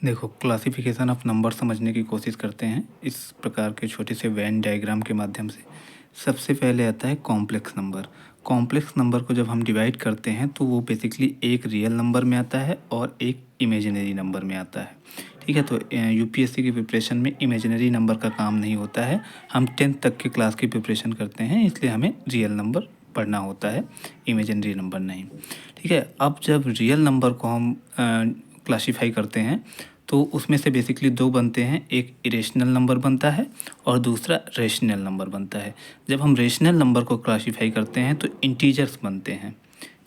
देखो, classification of number समझने की कोशिश करते हैं इस प्रकार के छोटे से वेन डायग्राम के माध्यम से। सबसे पहले आता है कॉम्प्लेक्स नंबर। कॉम्प्लेक्स नंबर को जब हम डिवाइड करते हैं तो वो बेसिकली एक रियल नंबर में आता है और एक इमेजिनरी नंबर में आता है। ठीक है, तो यूपीएससी की प्रिपरेशन में इमेजिनरी नंबर का काम नहीं होता है। हम 10th तक की क्लास की प्रिपरेशन करते हैं, इसलिए हमें रियल नंबर पढ़ना होता है, इमेजिनरी नंबर नहीं। ठीक है, अब जब रियल नंबर को हम क्लासीफाई करते हैं तो उसमें से बेसिकली दो बनते हैं, एक इरेशनल नंबर बनता है और दूसरा रेशनल नंबर बनता है। जब हम रेशनल नंबर को क्लासीफाई करते हैं तो इंटीजर्स बनते हैं।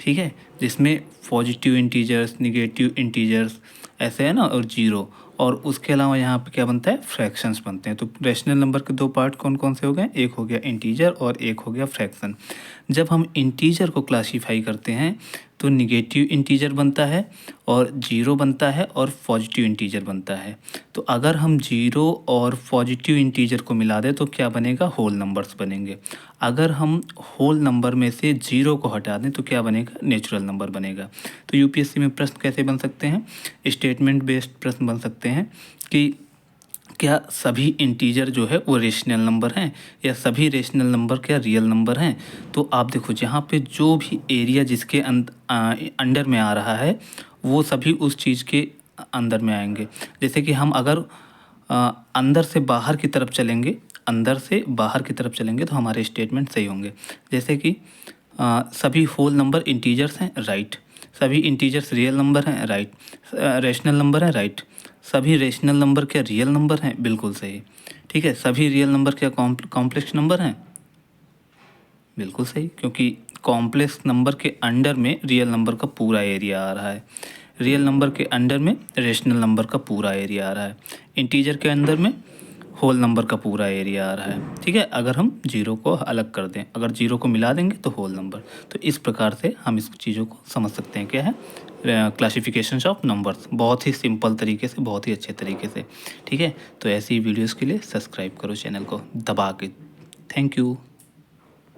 ठीक है, जिसमें पॉजिटिव इंटीजर्स, निगेटिव इंटीजर्स ऐसे है ना, और जीरो, और उसके अलावा यहाँ पे क्या बनता है, फ्रैक्शंस बनते हैं। तो रेशनल नंबर के दो पार्ट कौन कौन से हो गए, एक हो गया इंटीजर और एक हो गया फ्रैक्शन। जब हम इंटीजर को क्लासीफाई करते हैं तो निगेटिव इंटीजर बनता है और जीरो बनता है और पॉजिटिव इंटीजर बनता है। तो अगर हम जीरो और पॉजिटिव इंटीजर को मिला दें तो क्या बनेगा, होल नंबर्स बनेंगे। अगर हम होल नंबर में से जीरो को हटा दें तो क्या बनेगा, नेचुरल नंबर बनेगा। तो यूपीएससी में प्रश्न कैसे बन सकते हैं, स्टेटमेंट बेस्ड प्रश्न बन सकते हैं कि क्या सभी इंटीजर जो है वो रेशनल नंबर हैं या सभी रेशनल नंबर क्या रियल नंबर हैं। तो आप देखो, जहाँ पे जो भी एरिया जिसके अंडर में आ रहा है वो सभी उस चीज़ के अंदर में आएंगे। जैसे कि हम अगर अंदर से बाहर की तरफ चलेंगे, अंदर से बाहर की तरफ चलेंगे तो हमारे स्टेटमेंट सही होंगे। जैसे कि सभी होल नंबर इंटीजर्स हैं, राइट। सभी इंटीजर्स रियल नंबर हैं, राइट। रेशनल नंबर हैं, राइट। सभी रेशनल नंबर क्या रियल नंबर हैं, बिल्कुल सही। ठीक है, सभी रियल नंबर क्या कॉम्प्लेक्स नंबर हैं, बिल्कुल सही, क्योंकि कॉम्प्लेक्स नंबर के अंडर में रियल नंबर का पूरा एरिया आ रहा है, रियल नंबर के अंडर में रेशनल नंबर का पूरा एरिया आ रहा है, इंटीजर के अंदर में होल नंबर का पूरा एरिया आ रहा है। ठीक है, अगर हम जीरो को अलग कर दें, अगर जीरो को मिला देंगे तो होल नंबर। तो इस प्रकार से हम इस चीज़ों को समझ सकते हैं, क्या है, क्लासिफिकेशंस ऑफ नंबर्स, बहुत ही सिंपल तरीके से, बहुत ही अच्छे तरीके से। ठीक है, तो ऐसी वीडियोज़ के लिए सब्सक्राइब करो चैनल को दबा के। Thank you.